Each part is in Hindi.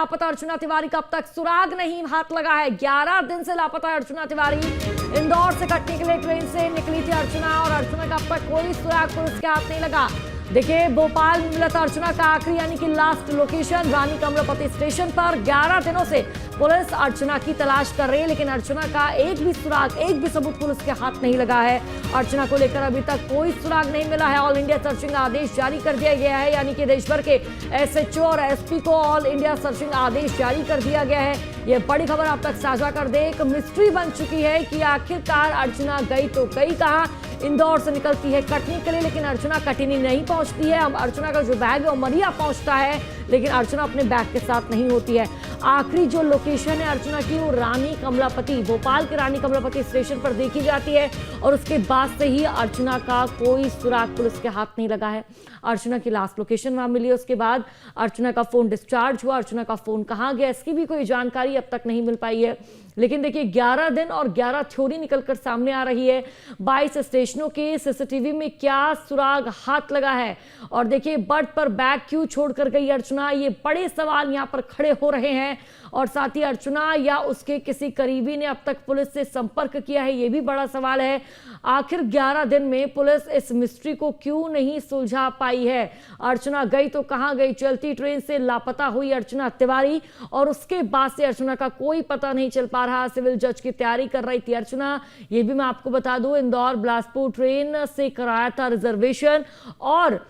लापता अर्चना तिवारी का अब तक सुराग नहीं हाथ लगा है। 11 दिन से लापता है अर्चना तिवारी। इंदौर से कटनी के लिए ट्रेन से निकली थी अर्चना और अर्चना का अब तक कोई सुराग पुलिस के हाथ नहीं लगा। देखिए, भोपाल में मिला था अर्चना का आखिरी यानी कि लास्ट लोकेशन रानी कमलापति स्टेशन पर। 11 दिनों से पुलिस अर्चना की तलाश कर रही है, लेकिन अर्चना का एक भी सुराग, एक भी सबूत पुलिस के हाथ नहीं लगा है। अर्चना को लेकर अभी तक कोई सुराग नहीं मिला है। ऑल इंडिया सर्चिंग आदेश जारी कर दिया गया है, यानी कि देश भर के एसएचओ और एसपी को ऑल इंडिया सर्चिंग आदेश जारी कर दिया गया है। ये बड़ी खबर आप तक साझा कर दे। एक मिस्ट्री बन चुकी है कि आखिरकार अर्चना गई तो गई कहां। इंदौर से निकलती है कटनी के लिए, लेकिन अर्चना कटनी नहीं पहुंचती है। अब अर्चना का जो बैग है वो उमरिया पहुंचता है, लेकिन अर्चना अपने बैग के साथ नहीं होती है। आखिरी जो लोकेशन है अर्चना की वो रानी कमलापति, भोपाल के रानी कमलापति स्टेशन पर देखी जाती है और उसके बाद से ही अर्चना का कोई सुराग पुलिस के हाथ नहीं लगा है। अर्चना की लास्ट लोकेशन वहां मिली है, उसके बाद अर्चना का फोन डिस्चार्ज हुआ। अर्चना का फोन कहां गया इसकी भी कोई जानकारी अब तक नहीं मिल पाई है। लेकिन देखिए, 11 दिन और 11 थ्योरी निकलकर सामने आ रही है। 22 स्टेशनों के सीसीटीवी में क्या सुराग हाथ लगा है, और देखिए बर्थ पर बैग क्यों छोड़कर गई अर्चना, ये बड़े सवाल यहां पर खड़े हो रहे हैं। और साथ ही अर्चना या उसके किसी करीबी ने अब तक पुलिस से संपर्क किया है, ये भी बड़ा सवाल है। आखिर 11 दिन में पुलिस इस मिस्ट्री को क्यों नहीं सुलझा पाई है। अर्चना गई तो कहां गई। चलती ट्रेन से लापता हुई अर्चना तिवारी और उसके बाद से अर्चना का कोई पता नहीं चल पा रहा। सिविल जज की तैयारी कर रही थी अर्चना, ये भी मैं आपको बता दूं। इंदौर बिलासपुर ट्रेन से कराया था रिजर्वेशन और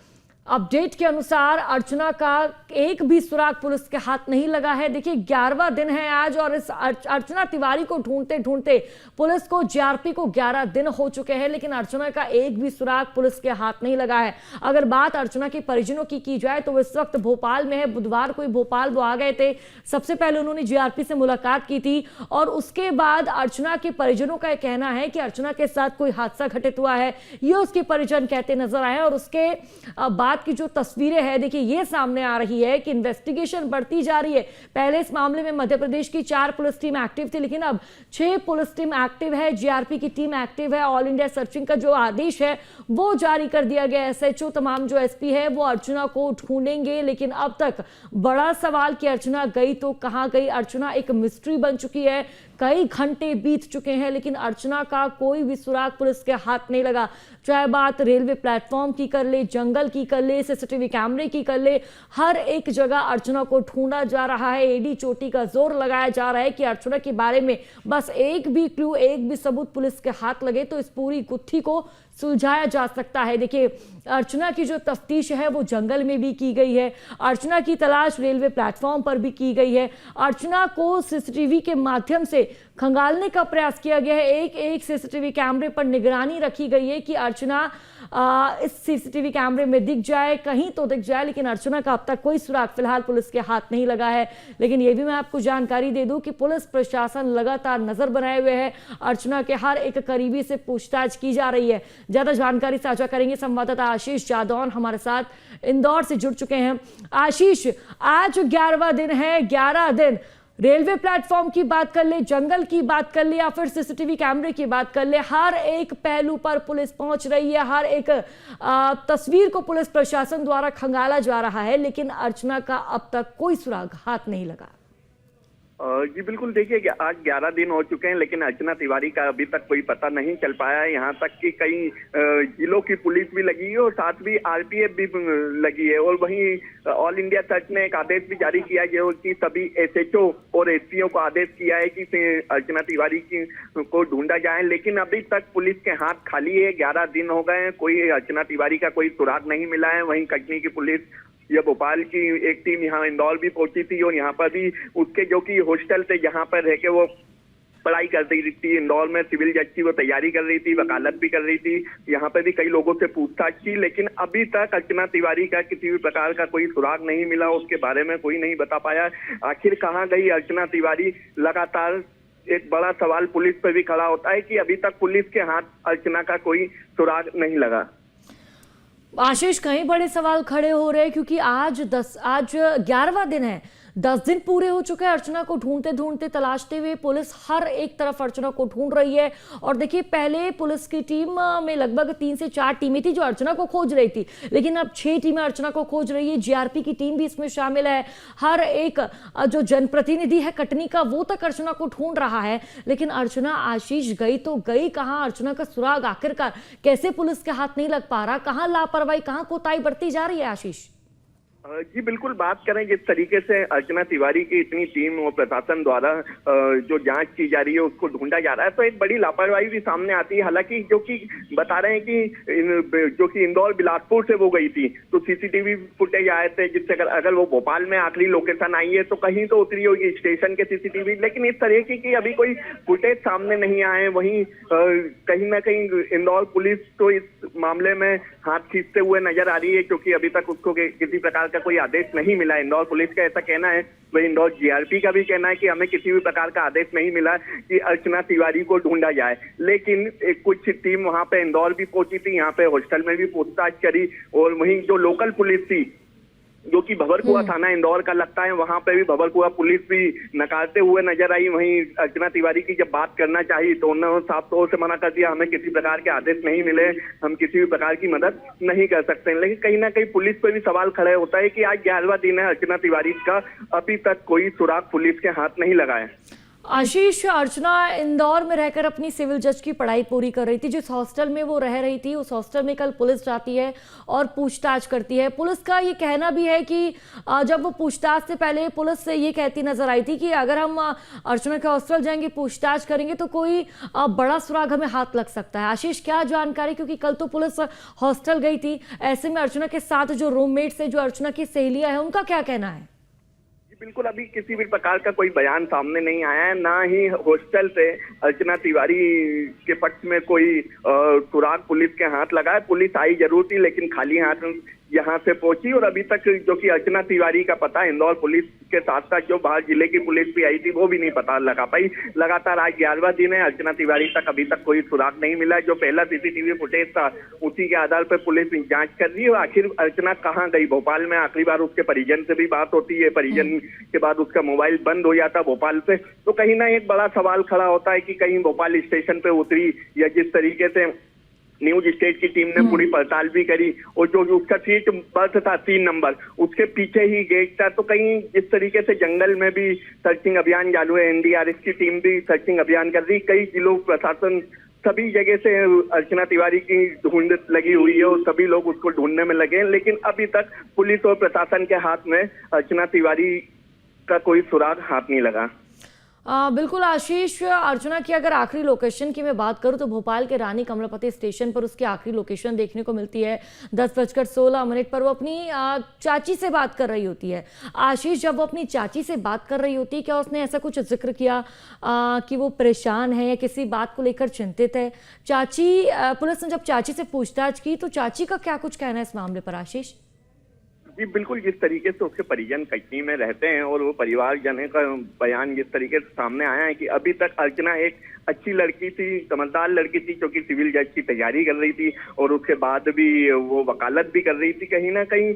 अपडेट के अनुसार अर्चना का एक भी सुराग पुलिस के हाथ नहीं लगा है। देखिए, 11वां दिन है आज और इस अर्चना तिवारी को ढूंढते ढूंढते पुलिस को, जीआरपी को 11 दिन हो चुके हैं, लेकिन अर्चना का एक भी सुराग पुलिस के हाथ नहीं लगा है। अगर बात अर्चना के परिजनों की जाए तो इस वक्त भोपाल में है। बुधवार को भोपाल वो आ गए थे। सबसे पहले उन्होंने जीआरपी से मुलाकात की थी और उसके बाद अर्चना के परिजनों का कहना है कि अर्चना के साथ कोई हादसा घटित हुआ है, ये उसके परिजन कहते नजर आए। और उसके बाद की जो तस्वीरें हैं, देखिए ये सामने आ रही है कि इन्वेस्टिगेशन बढ़ती जा रही है। पहले इस मामले में मध्य प्रदेश की 4 पुलिस टीम एक्टिव थी, लेकिन अब 6 पुलिस टीम एक्टिव है, जीआरपी की टीम एक्टिव है। ऑल इंडिया सर्चिंग का जो आदेश है वो जारी कर दिया गया है। एसएचओ तमाम जो एसपी है वो अर्चना को ढूंढेंगे, लेकिन अब तक बड़ा सवाल कि अर्चना गई तो कहां गई। अर्चना एक मिस्ट्री बन चुकी है। कई घंटे बीत चुके हैं, लेकिन अर्चना का कोई भी सुराग पुलिस के हाथ नहीं लगा। चाहे बात रेलवे प्लेटफॉर्म की कर ले, जंगल की कर ले, सीसीटीवी कैमरे की कर ले, हर एक जगह अर्चना को ढूंढा जा रहा है। एडी चोटी का जोर लगाया जा रहा है कि अर्चना के बारे में बस एक भी क्लू, एक भी सबूत पुलिस के हाथ लगे तो इस पूरी गुत्थी को सुलझाया जा सकता है। देखिए, अर्चना की जो तफ्तीश है वो जंगल में भी की गई है, अर्चना की तलाश रेलवे प्लेटफॉर्म पर भी की गई है, अर्चना को सीसीटीवी के माध्यम से खंगालने का प्रयास किया गया है। एक एक सीसीटीवी कैमरे पर निगरानी रखी गई है कि अर्चना इस सीसीटीवी कैमरे में दिख जाए, कहीं तो दिख जाए, लेकिन अर्चना का अब तक कोई सुराग फिलहाल पुलिस के हाथ नहीं लगा है। लेकिन यह भी मैं आपको जानकारी दे दूं कि पुलिस प्रशासन लगातार नजर बनाए हुए है। अर्चना के हर एक करीबी से पूछताछ की जा रही है। ज्यादा जानकारी साझा करेंगे संवाददाता आशीष जादौन, हमारे साथ इंदौर से जुड़ चुके हैं। आशीष, आज 11वां दिन है। 11 दिन रेलवे प्लेटफॉर्म की बात कर ले, जंगल की बात कर ले या फिर सीसीटीवी कैमरे की बात कर ले, हर एक पहलू पर पुलिस पहुंच रही है। हर एक तस्वीर को पुलिस प्रशासन द्वारा खंगाला जा रहा है, लेकिन अर्चना का अब तक कोई सुराग हाथ नहीं लगा। जी बिल्कुल, देखिए आज 11 दिन हो चुके हैं, लेकिन अर्चना तिवारी का अभी तक कोई पता नहीं चल पाया है। यहाँ तक कि कई जिलों की पुलिस भी लगी है और साथ भी आरपीएफ भी लगी है। और वहीं ऑल इंडिया सर्च ने एक आदेश भी जारी किया है जो कि सभी एसएचओ और एसपीओ को आदेश किया है कि अर्चना तिवारी को ढूंढा जाए, लेकिन अभी तक पुलिस के हाथ खाली है। 11 दिन हो गए हैं, कोई अर्चना तिवारी का कोई सुराग नहीं मिला है। वहीं कटनी की पुलिस या भोपाल की एक टीम यहाँ इंदौर भी पहुंची थी और यहाँ पर भी उसके जो कि हॉस्टल थे जहाँ पर रह के वो पढ़ाई कर रही थी, इंदौर में सिविल जज की वो तैयारी कर रही थी, वकालत भी कर रही थी। यहाँ पर भी कई लोगों से पूछताछ की, लेकिन अभी तक अर्चना तिवारी का किसी भी प्रकार का कोई सुराग नहीं मिला। उसके बारे में कोई नहीं बता पाया आखिर कहाँ गई अर्चना तिवारी। लगातार एक बड़ा सवाल पुलिस पर भी खड़ा होता है कि अभी तक पुलिस के हाथ अर्चना का कोई सुराग नहीं लगा। आशीष, कई बड़े सवाल खड़े हो रहे हैं क्योंकि आज 11वां दिन है। 10 दिन पूरे हो चुके हैं अर्चना को ढूंढते ढूंढते तलाशते हुए। पुलिस हर एक तरफ अर्चना को ढूंढ रही है। और देखिए, पहले पुलिस की टीम में लगभग 3 से 4 टीमें थी जो अर्चना को खोज रही थी, लेकिन अब 6 टीमें अर्चना को खोज रही है। जीआरपी की टीम भी इसमें शामिल है। हर एक जो जनप्रतिनिधि है कटनी का, वो तक अर्चना को ढूंढ रहा है। लेकिन अर्चना आशीष गई तो गई कहां? अर्चना का सुराग आखिरकार कैसे पुलिस के हाथ नहीं लग पा रहा? कहां लापरवाही, कहां कोताही बरती जा रही है आशीष? जी बिल्कुल, बात करें जिस तरीके से अर्चना तिवारी की इतनी टीम और प्रशासन द्वारा जो जांच की जा रही है उसको ढूंढा जा रहा है, तो एक बड़ी लापरवाही भी सामने आती है। हालांकि जो कि बता रहे हैं कि जो कि इंदौर बिलासपुर से वो गई थी, तो सीसीटीवी फुटेज आए थे जिससे अगर वो भोपाल में आखिरी लोकेशन आई है तो कहीं तो उतरी होगी स्टेशन के सीसीटीवी, लेकिन इस तरह की अभी कोई फुटेज सामने नहीं आए। वहीं कहीं ना कहीं इंदौर पुलिस तो इस मामले में हाथ खींचते हुए नजर आ रही है, क्योंकि अभी तक उसको किसी प्रकार का कोई आदेश नहीं मिला। इंदौर पुलिस का ऐसा कहना है, वही इंदौर जीआरपी का भी कहना है कि हमें किसी भी प्रकार का आदेश नहीं मिला कि अर्चना तिवारी को ढूंढा जाए। लेकिन कुछ टीम वहां पे इंदौर भी पहुंची थी, यहाँ पे हॉस्टल में भी पूछताछ करी, और वहीं जो लोकल पुलिस थी जो कि भंवरकुआ थाना इंदौर का लगता है, वहां पे भी भंवरकुआ पुलिस भी नकारते हुए नजर आई। वहीं अर्चना तिवारी की जब बात करना चाहिए तो उन्होंने साफ तौर से मना कर दिया, हमें किसी प्रकार के आदेश नहीं मिले, हम किसी भी प्रकार की मदद नहीं कर सकते। लेकिन कहीं ना कहीं पुलिस पे भी सवाल खड़े होता है कि आज 11वां दिन है अर्चना तिवारी का, अभी तक कोई सुराग पुलिस के हाथ नहीं लगा है। आशीष, अर्चना इंदौर में रहकर अपनी सिविल जज की पढ़ाई पूरी कर रही थी। जिस हॉस्टल में वो रह रही थी उस हॉस्टल में कल पुलिस जाती है और पूछताछ करती है। पुलिस का ये कहना भी है कि जब वो पूछताछ से पहले पुलिस से ये कहती नजर आई थी कि अगर हम अर्चना के हॉस्टल जाएंगे, पूछताछ करेंगे तो कोई बड़ा सुराग हमें हाथ लग सकता है। आशीष, क्या जानकारी, क्योंकि कल तो पुलिस हॉस्टल गई थी, ऐसे में अर्चना के साथ जो रूममेट्स है, जो अर्चना की सहेलियां है, उनका क्या कहना है? बिल्कुल, अभी किसी भी प्रकार का कोई बयान सामने नहीं आया है, ना ही हॉस्टल से अर्चना तिवारी के पक्ष में कोई सुराग पुलिस के हाथ लगा है। पुलिस आई जरूर थी, लेकिन खाली हाथ यहाँ से पहुंची, और अभी तक जो कि अर्चना तिवारी का पता इंदौर पुलिस के साथ साथ जो बाहर जिले की पुलिस भी आई थी वो भी नहीं पता लगा पाई। लगातार आज 11वां दिन है, अर्चना तिवारी तक अभी तक कोई सुराग नहीं मिला। जो पहला सीसीटीवी फुटेज था उसी के आधार पर पुलिस जांच कर रही है। आखिर अर्चना कहाँ गई? भोपाल में आखिरी बार उसके परिजन से भी बात होती है, परिजन के बाद उसका मोबाइल बंद हो जाता भोपाल से, तो कहीं ना एक बड़ा सवाल खड़ा होता है कि कहीं भोपाल स्टेशन पे उतरी, या जिस तरीके से न्यूज स्टेट की टीम ने पूरी पड़ताल भी करी, और जो उसका सीट बर्थ था 3 नंबर, उसके पीछे ही गेट था, तो कहीं जिस तरीके से जंगल में भी सर्चिंग अभियान चालू है, एनडीआरएफ की टीम भी सर्चिंग अभियान कर रही, कई जिलों प्रशासन सभी जगह से अर्चना तिवारी की ढूंढ लगी हुई है और सभी लोग उसको ढूंढने में लगे हैं, लेकिन अभी तक पुलिस और प्रशासन के हाथ में अर्चना तिवारी का कोई सुराग हाथ नहीं लगा। बिल्कुल आशीष, अर्चना की अगर आखिरी लोकेशन की मैं बात करूं तो भोपाल के रानी कमलापति स्टेशन पर उसकी आखिरी लोकेशन देखने को मिलती है। 10:16 पर वो अपनी चाची से बात कर रही होती है। आशीष, जब वो अपनी चाची से बात कर रही होती है, क्या उसने ऐसा कुछ जिक्र किया कि वो परेशान है या किसी बात को लेकर चिंतित है? पुलिस ने जब चाची से पूछताछ की तो चाची का क्या कुछ कहना है इस मामले पर आशीष? जी बिल्कुल, जिस तरीके से उसके परिजन कटनी में रहते हैं और वो परिवारजन का बयान जिस तरीके से सामने आया है कि अभी तक अर्चना एक अच्छी लड़की थी, समझदार लड़की थी, जो कि सिविल जज की तैयारी कर रही थी और उसके बाद भी वो वकालत भी कर रही थी। कहीं ना कहीं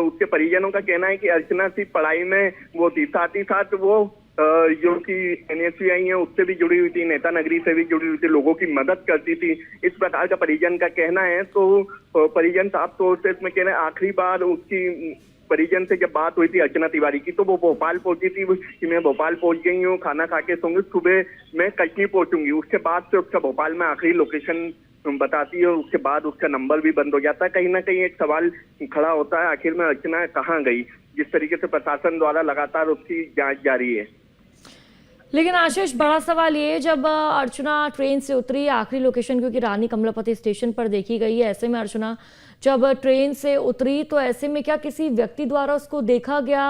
उसके परिजनों का कहना है कि अर्चना सिर्फ पढ़ाई में वो थी, साथ ही साथ वो जो कि एनएसयूआई है उससे भी जुड़ी हुई थी, नेता नगरी से भी जुड़ी हुई थी, लोगों की मदद करती थी, इस प्रकार का परिजन का कहना है। तो परिजन साफ तौर से इसमें कहना है, आखिरी बार उसकी परिजन से जब बात हुई थी अर्चना तिवारी की तो वो भोपाल पहुंची थी कि मैं भोपाल पहुंच गई हूँ, खाना खा के सोऊंगी, सुबह मैं कटनी पहुंचूंगी। उसके बाद से उसका भोपाल में आखिरी लोकेशन बताती है, उसके बाद उसका नंबर भी बंद हो जाता है। कहीं ना कहीं एक सवाल खड़ा होता है, आखिर में अर्चना कहाँ गई? जिस तरीके से प्रशासन द्वारा लगातार उसकी जांच जारी है। लेकिन आशीष, बड़ा सवाल ये, जब अर्चना ट्रेन से उतरी, आखिरी लोकेशन क्योंकि रानी कमलापति स्टेशन पर देखी गई है, ऐसे में अर्चना जब ट्रेन से उतरी तो ऐसे में क्या किसी व्यक्ति द्वारा उसको देखा गया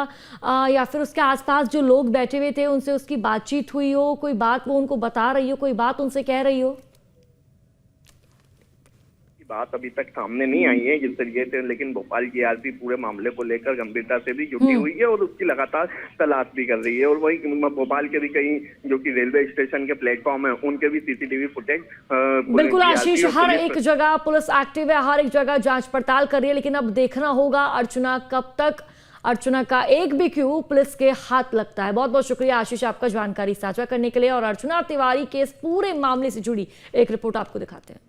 या फिर उसके आसपास जो लोग बैठे हुए थे उनसे उसकी बातचीत हुई हो, कोई बात वो उनको बता रही हो, कोई बात उनसे कह रही हो? बात अभी तक सामने नहीं आई है जिस तरीके से, लेकिन भोपाल जीआरपी पूरे मामले को लेकर गंभीरता से भी जुटी हुई है और उसकी लगातार तलाश भी कर रही है। और वही भोपाल के भी कहीं जो कि रेलवे स्टेशन के प्लेटफॉर्म है उनके भी सीसीटीवी फुटेज बिल्कुल आशीष, हर एक जगह पुलिस एक्टिव है, हर एक जगह जांच पड़ताल कर रही है, लेकिन अब देखना होगा अर्चना कब तक अर्चना का एक भी क्यू पुलिस के हाथ लगता है। बहुत बहुत शुक्रिया आशीष आपका जानकारी साझा करने के लिए। और अर्चना तिवारी के इस पूरे मामले से जुड़ी एक रिपोर्ट आपको दिखाते हैं।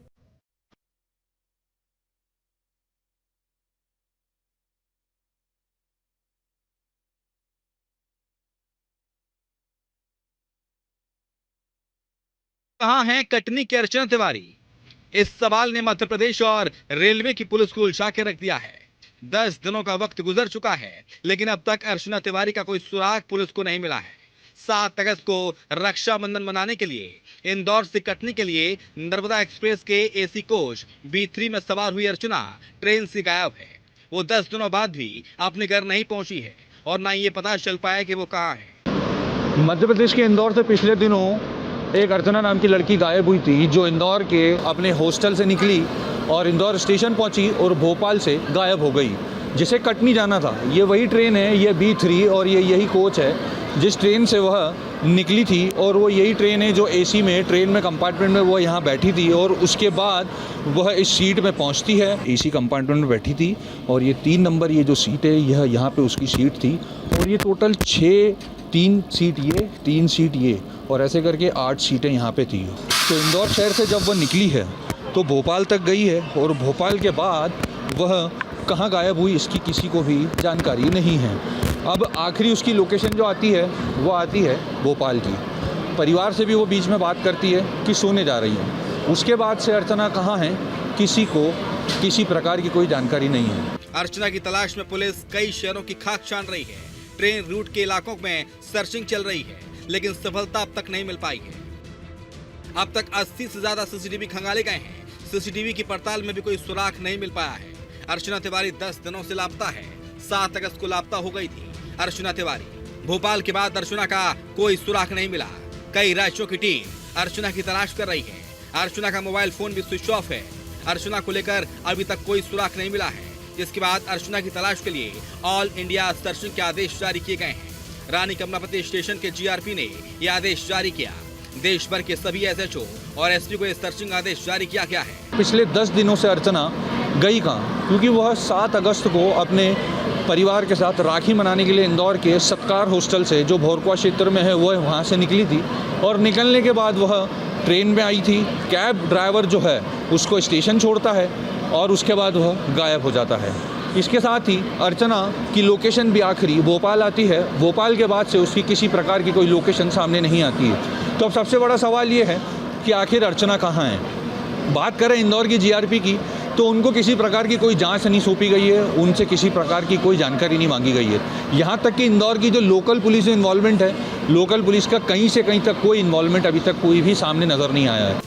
कहां हैं कटनी की अर्चना तिवारी? इस सवाल ने मध्य प्रदेश और रेलवे की पुलिस को उलझा के रख दिया है। 10 दिनों का वक्त गुजर चुका है, लेकिन अब तक अर्चना तिवारी का कोई सुराग पुलिस को नहीं मिला है। 7 अगस्त को रक्षाबंधन मनाने के लिए इंदौर से कटनी के लिए नर्मदा एक्सप्रेस के एसी कोच B3 में सवार हुई अर्चना ट्रेन से गायब है। वो 10 दिनों बाद भी अपने घर नहीं पहुंची है और ना ये पता चल पाया कि वो कहाँ है। मध्य प्रदेश के इंदौर से पिछले दिनों एक अर्चना नाम की लड़की गायब हुई थी, जो इंदौर के अपने हॉस्टल से निकली और इंदौर स्टेशन पहुंची और भोपाल से गायब हो गई, जिसे कटनी जाना था। ये वही ट्रेन है, ये B3 और ये यही कोच है जिस ट्रेन से वह निकली थी, और वो यही ट्रेन है जो एसी में ट्रेन में कंपार्टमेंट में वो यहाँ बैठी थी और उसके बाद वह इस सीट में पहुँचती है। एसी कंपार्टमेंट में बैठी थी और ये 3 नंबर ये जो सीट है यह यहाँ पे उसकी सीट थी, और ये टोटल 3 सीट ये 3 सीट ये और ऐसे करके 8 सीटें यहाँ पे थी। तो इंदौर शहर से जब वह निकली है तो भोपाल तक गई है, और भोपाल के बाद वह कहाँ गायब हुई इसकी किसी को भी जानकारी नहीं है। अब आखिरी उसकी लोकेशन जो आती है वो आती है भोपाल की। परिवार से भी वो बीच में बात करती है कि सोने जा रही है। उसके बाद से अर्चना कहाँ है किसी को किसी प्रकार की कोई जानकारी नहीं है। अर्चना की तलाश में पुलिस कई शहरों की खाक छान रही है। ट्रेन रूट के इलाकों में सर्चिंग चल रही है, लेकिन सफलता अब तक नहीं मिल पाई है। अब तक 80 से ज्यादा सीसीटीवी खंगाले गए हैं। सीसीटीवी की पड़ताल में भी कोई सुराग नहीं मिल पाया है। अर्चना तिवारी 10 दिनों से लापता है। 7 अगस्त को लापता हो गई थी अर्चना तिवारी। भोपाल के बाद अर्चना का कोई सुराग नहीं मिला। कई राज्यों की टीम अर्चना की तलाश कर रही है। अर्चना का मोबाइल फोन भी स्विच ऑफ है। अर्चना को लेकर अभी तक कोई सुराग नहीं मिला है, जिसके बाद अर्चना की तलाश के लिए ऑल इंडिया सर्चिंग के आदेश जारी किए गए हैं। रानी कमलापति स्टेशन के GRP ने यह आदेश जारी किया। देश भर के सभी SHO और SP को यह सर्चिंग आदेश जारी किया गया है। पिछले 10 दिनों से अर्चना गई कहाँ, क्योंकि वह 7 अगस्त को अपने परिवार के साथ राखी मनाने के लिए इंदौर के सत्कार हॉस्टल से, जो भोरकुआ क्षेत्र में है, वह वहाँ से निकली थी, और निकलने के बाद वह ट्रेन में आई थी। कैब ड्राइवर जो है उसको स्टेशन छोड़ता है और उसके बाद वह गायब हो जाता है। इसके साथ ही अर्चना की लोकेशन भी आखिरी भोपाल आती है। भोपाल के बाद से उसकी किसी प्रकार की कोई लोकेशन सामने नहीं आती है। तो अब सबसे बड़ा सवाल ये है कि आखिर अर्चना कहाँ है। बात करें इंदौर की GRP की, तो उनको किसी प्रकार की कोई जांच नहीं सौंपी गई है, उनसे किसी प्रकार की कोई जानकारी नहीं मांगी गई है। यहाँ तक कि इंदौर की जो लोकल पुलिस इन्वॉल्वमेंट है, लोकल पुलिस का कहीं से कहीं तक कोई इन्वॉल्वमेंट अभी तक कोई भी सामने नज़र नहीं आया है।